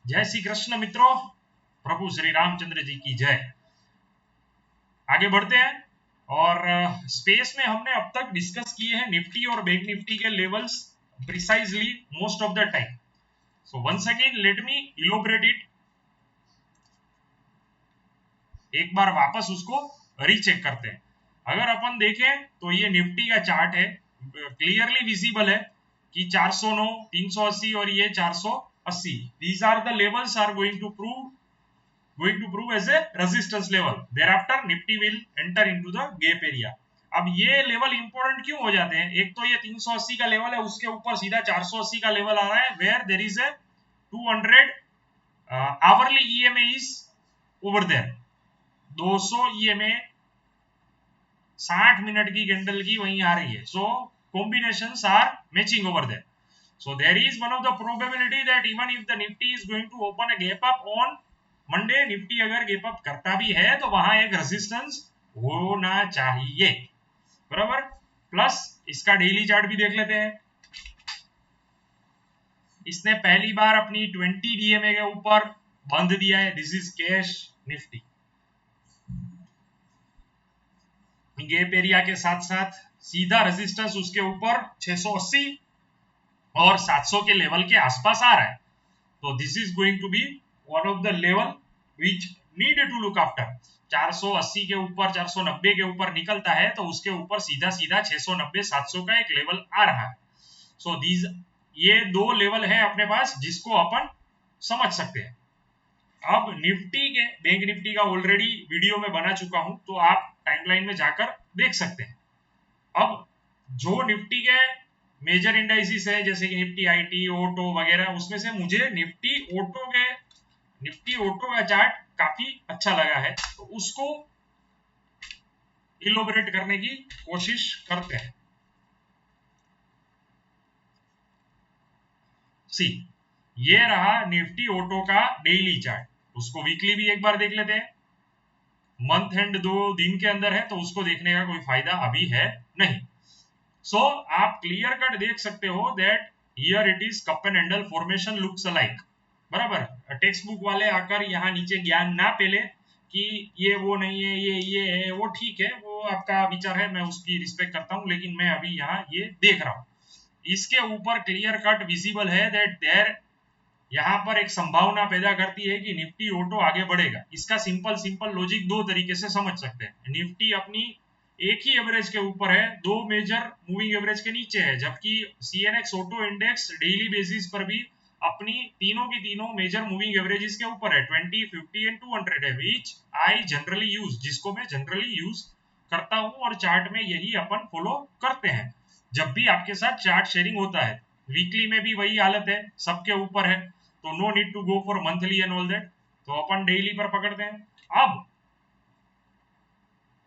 जय श्री कृष्ण मित्रों, प्रभु श्री रामचंद्र जी की जय। आगे बढ़ते हैं और स्पेस में हमने अब तक डिस्कस किए हैं निफ्टी और बैंक निफ्टी के levels precisely most of the time. So once again let me elaborate it, एक बार वापस उसको रीचेक करते हैं। अगर अपन देखें तो ये निफ्टी का चार्ट है, क्लियरली विजिबल है कि 409, 380 और ये 480, these are the levels are going to prove as a resistance level. Thereafter Nifty will enter into the gap area. अब ये लेवल इंपॉर्टेंट क्यों हो जाते हैं? एक तो ये 380 का लेवल है, उसके ऊपर सीधा 480 का लेवल आ रहा है, where there is a 200 hourly EMA is over there. 200 EMA 60 minute की कैंडल की वहीं आ रही है, so combinations are matching over there. So there is one of the probability that even if the Nifty is going to open a gap up on Monday, Nifty अगर gap up करता भी है तो वहां एक रेजिस्टेंस होना चाहिए, बराबर। प्लस इसका डेली चार्ट भी देख लेते हैं। इसने पहली बार अपनी 20 डीएमए के ऊपर बंद दिया है, this is cash Nifty. Gap area के साथ साथ सीधा रेजिस्टेंस उसके ऊपर 680 और 700 के लेवल के आसपास आ रहा है, तो this is going to be one of the level which need to look after. 480 के ऊपर 490 के ऊपर निकलता है तो उसके ऊपर सीधा सीधा 690 700 का एक लेवल आ रहा है। सो दीज ये दो लेवल है अपने पास जिसको अपन समझ सकते हैं। अब निफ्टी के बैंक निफ्टी का ऑलरेडी वीडियो में बना चुका हूं, तो आप टाइमलाइन में जाकर देख सकते हैं। अब जो निफ्टी के मेजर इंडाइसिस है जैसे कि निफ्टी आईटी ऑटो वगैरह, उसमें से मुझे निफ्टी ऑटो का चार्ट काफी अच्छा लगा है, तो उसको इलोबरेट करने की कोशिश करते हैं। सी, ये रहा निफ्टी ऑटो का डेली चार्ट, उसको वीकली भी एक बार देख लेते हैं। मंथ एंड 2 दिन के अंदर है तो उसको देखने का कोई फायदा अभी है नहीं। सो आप क्लियर कट देख सकते हो that here it is cup and handle formation looks alike, बराबर। टेक्स्ट बुक वाले आकर यहाँ नीचे ज्ञान ना पेले कि ये वो नहीं है, ये है, वो ठीक है, वो आपका विचार है, मैं उसकी रिस्पेक्ट करता हूँ, लेकिन मैं अभी यहाँ ये देख रहा हूँ। इसके ऊपर क्लियर कट विजिबल है दैट देयर यहाँ पर एक संभावना पैदा करती है कि निफ्टी ऑटो आगे बढ़ेगा। इसका सिंपल लॉजिक दो तरीके से समझ सकते हैं। निफ्टी अपनी एक ही एवरेज के ऊपर है, दो मेजर मूविंग एवरेज के नीचे है, जबकि CNX auto index daily basis पर भी अपनी तीनों की तीनों मेजर मूविंग एवरेजेस के ऊपर है, 20, 50 एंड 200 है, विच आई जनरली यूज, जिसको मैं जनरली यूज करता हूं और चार्ट में यही अपन फॉलो करते हैं जब भी आपके साथ चार्ट शेयरिंग होता है। वीकली में भी वही हालत है, सबके ऊपर है, तो no need to go for monthly and all that, तो अपन डेली पर पकड़ते हैं। अब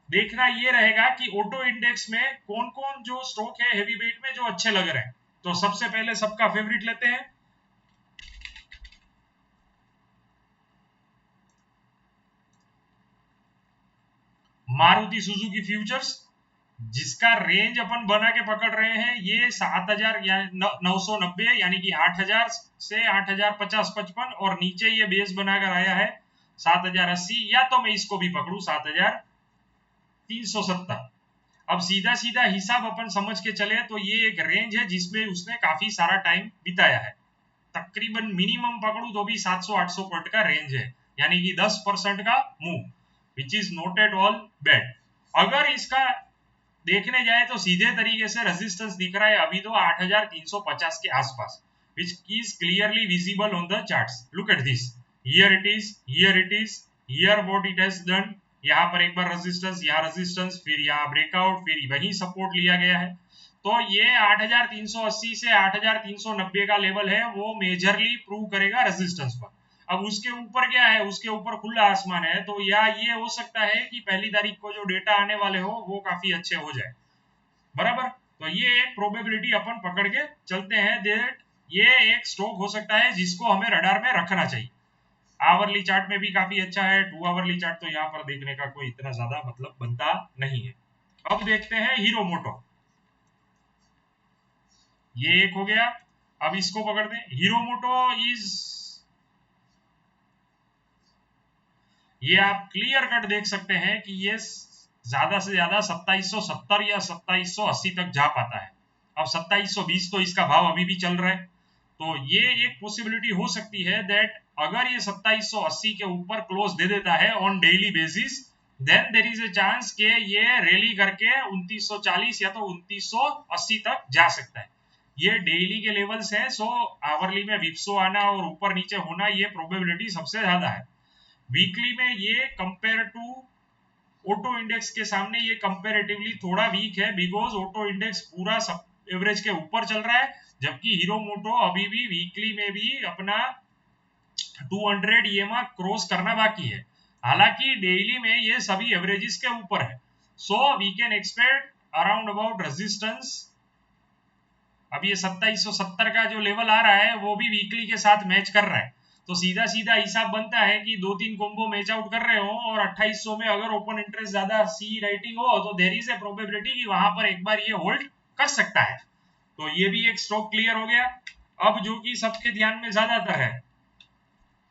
देखना ये रहेगा कि ऑटो इंडेक्स में कौन कौन जो स्टॉक है हेवी वेट में जो अच्छे लग रहे हैं। तो सबसे पहले सबका फेवरेट लेते हैं, मारुति सुजुकी फ्यूचर्स, जिसका रेंज अपन बना के पकड़ रहे हैं ये 7,990 यानी कि 8,000 से 8,050-55, और नीचे ये बेस बनाकर आया है 7,080, या तो मैं इसको भी पकड़ू 7,370। अब सीधा सीधा हिसाब अपन समझ के चले तो ये एक रेंज है जिसमें उसने काफी सारा टाइम बिताया है। तकरीबन मिनिमम पकड़ू तो भी 700-800 पॉइंट का रेंज है, यानी कि 10% का move, which is not at all bad. अगर इसका देखने जाए तो सीधे तरीके से रेजिस्टेंस दिख रहा है अभी तो 8,350 के आसपास, which is clearly visible on the charts. Look at this. Here it is, here it is, here what it has done. यहाँ पर एक बार रेजिस्टेंस, यहाँ रेजिस्टेंस, फिर यहाँ ब्रेकआउट, फिर वही सपोर्ट लिया गया है। तो ये 8,380 से 8,390 का लेवल है, वो मेजरली प्रूव करेगा रेजिस्टेंस पर। अब उसके ऊपर क्या है, उसके ऊपर खुला आसमान है, तो या ये हो सकता है कि पहली तारीख को जो डेटा आने वाले हो वो काफी अच्छे हो जाए, बराबर। तो ये एक प्रोबेबिलिटी अपन पकड़ के चलते हैं दैट ये एक स्टॉक हो सकता है जिसको हमें रडार में रखना चाहिए। आवरली चार्ट में भी काफी अच्छा है, 2 आवरली चार्ट तो यहाँ पर देखने का कोई इतना ज्यादा मतलब बनता नहीं है। अब देखते हैं हीरो मोटो, ये एक हो गया। अब इसको पकड़ते हैं, हीरो मोटो इज ये आप क्लियर कट देख सकते हैं कि ये ज्यादा से ज्यादा 2770 या 2780 तक जा पाता है। अब 2720 तो इसका भाव अभी भी चल रहा है, तो ये एक पॉसिबिलिटी हो सकती है दैट अगर ये 2780 के ऊपर क्लोज दे देता है on daily basis, then there is a chance कि ये रैली करके 2940 या तो 2980 तक जा सकता है। ये डेली के लेवल्स हैं, सो आवरली में विप्सो आना और ऊपर नीचे होना ये प्रोबेबिलिटी सबसे ज्यादा है। वीकली में ये कंपेयर टू ऑटो इंडेक्स के सामने ये कंपेरेटिवली थोड़ा वीक है, बिकॉज ऑटो इंडेक्स पूरा एवरेज के ऊपर चल रहा है, जबकि हीरो मोटो अभी भी वीकली में भी अपना 200 ईएमए क्रॉस करना बाकी है। हालांकि डेली में ये सभी एवरेजेस के ऊपर है, so we can expect around about resistance. अब ये 2770 का जो लेवल आ रहा है वो भी वीकली के साथ मैच कर रहा है, तो सीधा सीधा हिसाब बनता है कि 2-3 कॉम्बो मैच आउट कर रहे हो और 2800 में अगर ओपन इंटरेस्ट ज्यादा सी राइटिंग हो तो देयर इज ए प्रोबेबिलिटी कि वहां पर एक बार ये होल्ड कर सकता है। तो ये भी एक स्टॉक क्लियर हो गया। अब जो कि सबके ध्यान में ज्यादातर है,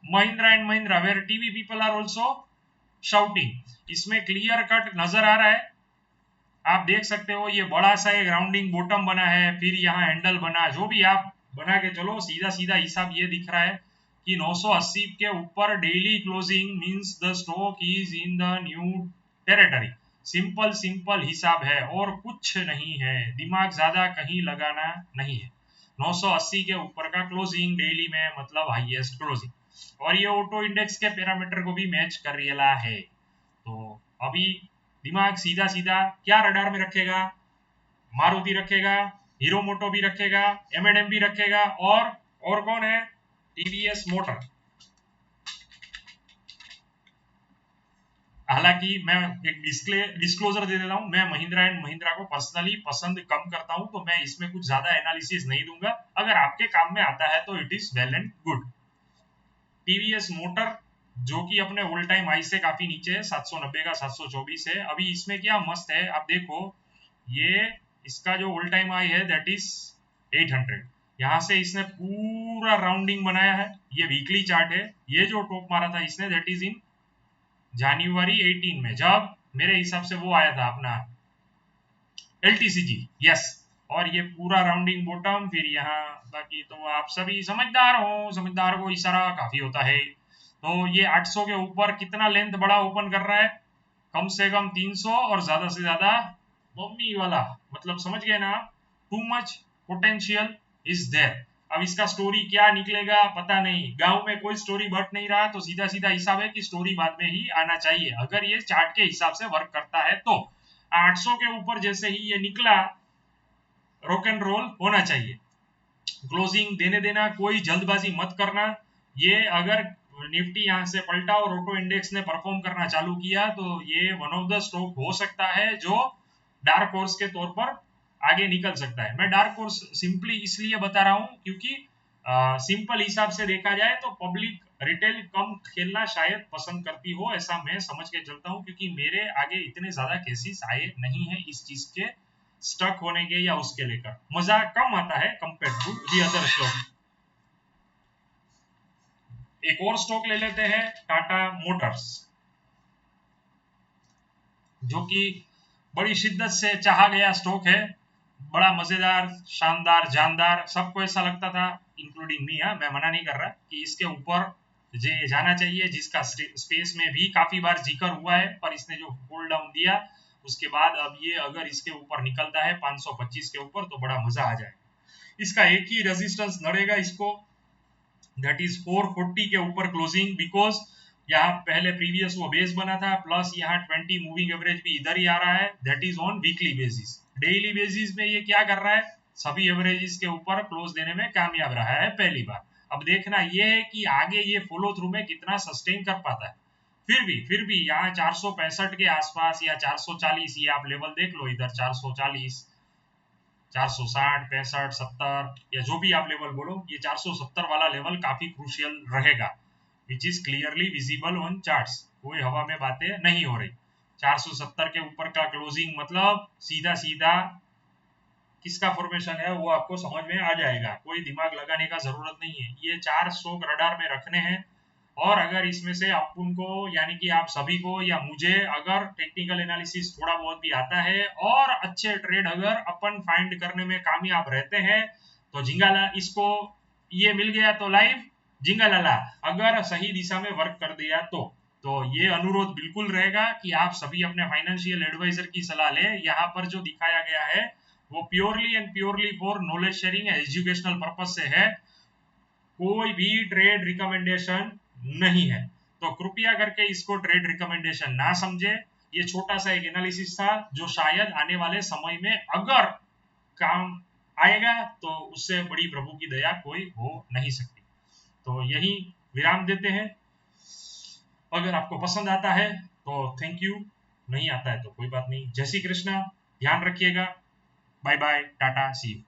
Mahindra and Mahindra, where TV people are also shouting. इसमें क्लियर कट नजर आ रहा है, आप देख सकते हो ये बड़ा सा एक राउंडिंग बॉटम बना है, फिर यहाँ हैंडल बना, जो भी आप बना के चलो सीधा सीधा हिसाब ये दिख रहा है कि 980 के ऊपर daily closing means the stock is in the new territory. Simple simple हिसाब है और कुछ नहीं है, दिमाग ज्यादा कहीं लगाना नहीं है। 980 के ऊपर का क्लोजिंग डेली में मतलब हाईएस्ट क्लोजिंग, और ये ऑटो इंडेक्स के पैरामीटर को भी मैच कर रहा है। तो अभी दिमाग सीधा सीधा क्या रडार में रखेगा, मारुति रखेगा, हीरो मोटो भी रखेगा, एम भी रखेगा, और कौन है, टीवीएस मोटर। हालांकि मैं एक डिस्क्लोजर दे देता हूं, मैं महिंद्रा एंड महिंद्रा को पर्सनली पसंद कम करता हूं, तो मैं इसमें कुछ ज्यादा एनालिसिस नहीं दूंगा। अगर आपके काम में आता है तो it is well and good. TVS motor जो कि अपने ऑल टाइम हाई से काफी नीचे है, 790 का 724 है। अभी इसमें क्या मस्त है, आप देखो ये इसका जो ऑल टाइम हाई है दैट इज 800, यहाँ से इसने पूरा राउंडिंग बनाया है। ये वीकली चार्ट है, ये जो टॉप मारा था इसने दैट इज इन जनवरी 18 में, जब मेरे हिसाब से वो आया था अपना एलटीसीजी, यस। और ये पूरा राउंडिंग बॉटम, फिर यहाँ बाकी तो आप सभी समझदार हो, समझदार को इशारा काफी होता है। तो ये 800 के ऊपर कितना लेंथ बड़ा ओपन कर रहा है, कम से कम 300 और ज्यादा से ज्यादा मम्मी वाला, मतलब समझ गए ना, too much potential is there. अब इसका स्टोरी क्या निकलेगा पता नहीं, गांव में कोई स्टोरी बट नहीं रहा, तो सीधा सीधा हिसाब है कि स्टोरी बाद में ही आना चाहिए अगर ये चार्ट के हिसाब से वर्क करता है। तो 800 के ऊपर जैसे ही ये निकला, रॉक एंड रोल होना चाहिए, क्लोजिंग देने देना, कोई जल्दबाजी मत करना। ये अगर निफ्टी यहाँ से पलटा और ऑटो इंडेक्स ने परफॉर्म करना चालू किया तो ये वन ऑफ द स्टॉक हो सकता है जो डार्क हॉर्स के तौर पर आगे निकल सकता है। मैं डार्क हॉर्स सिंपली इसलिए बता रहा हूँ क्योंकि सिंपल हिसाब से देखा जाए तो पब्लिक रिटेल कम खेलना शायद पसंद करती हो, ऐसा मैं समझ के चलता हूँ, क्योंकि मेरे आगे इतने ज्यादा केसेस आए नहीं है इस चीज के स्टक होने के या उसके लेकर, मजा कम आता है compare to the other stock. एक और स्टॉक ले लेते हैं, टाटा मोटर्स, जो कि बड़ी शिद्दत से चाहा गया स्टॉक है। बड़ा मजेदार, शानदार, जानदार, सबको ऐसा लगता था, इंक्लूडिंग मी। मैं मना नहीं कर रहा कि इसके ऊपर जे जाना चाहिए, जिसका स्पेस में भी काफी बार जिक्र हुआ है, पर इसने जो होल्ड डाउन दिया उसके बाद अब ये अगर इसके ऊपर निकलता है 525 के ऊपर तो बड़ा मजा आ जाए। इसका एक ही रेजिस्टेंस लड़ेगा इसको, दैट इज 440 के ऊपर क्लोजिंग, बिकॉज यहाँ पहले प्रीवियस वो बेस बना था, प्लस यहाँ 20 मूविंग एवरेज भी इधर ही आ रहा है, that is on weekly basis. Daily basis में ये क्या कर रहा है, सभी एवरेजेस के ऊपर क्लोज देने में कामयाब रहा है पहली बार। अब देखना ये है कि आगे ये फॉलो थ्रू में कितना सस्टेन कर पाता है। फिर भी यहाँ 465 के आसपास या 440, ये आप लेवल देख लो इधर, 440, 460, 65, 70 या जो भी आप लेवल बोलो, ये 470 वाला लेवल काफी क्रूशियल रहेगा, which is clearly visible on charts, कोई हवा में बातें नहीं हो रही। 470 के ऊपर का क्लोजिंग मतलब सीधा सीधा किसका फॉर्मेशन है वो आपको समझ में आ जाएगा, कोई दिमाग लगाने का जरूरत नहीं है। ये 4 स्टॉक रडार में रखने हैं, और अगर इसमें से अपन को यानी कि आप सभी को या मुझे अगर टेक्निकल एनालिसिस थोड़ा बहुत भी आता है और अच्छे ट्रेड अगर अपन फाइंड करने में कामयाब रहते हैं तो झिंगाला इसको ये मिल गया तो लाइव झिंगालाला, अगर सही दिशा में वर्क कर दिया तो ये अनुरोध बिल्कुल रहेगा कि आप सभी अपने फाइनेंशियल एडवाइजर की सलाह लें। यहाँ पर जो दिखाया गया है वो purely and purely for knowledge sharing educational purpose से है, कोई भी ट्रेड रिकमेंडेशन नहीं है। तो कृपया करके इसको ट्रेड रिकमेंडेशन ना समझे। ये छोटा सा एक एनालिसिस था जो शायद आने वाले समय में अगर काम आएगा तो उससे बड़ी प्रभु की दया कोई हो नहीं सकती। तो यही विराम देते हैं। अगर आपको पसंद आता है तो थैंक यू, नहीं आता है तो कोई बात नहीं। जय श्री कृष्णा, ध्यान रखिएगा, बाय बाय, टाटा, सी यू।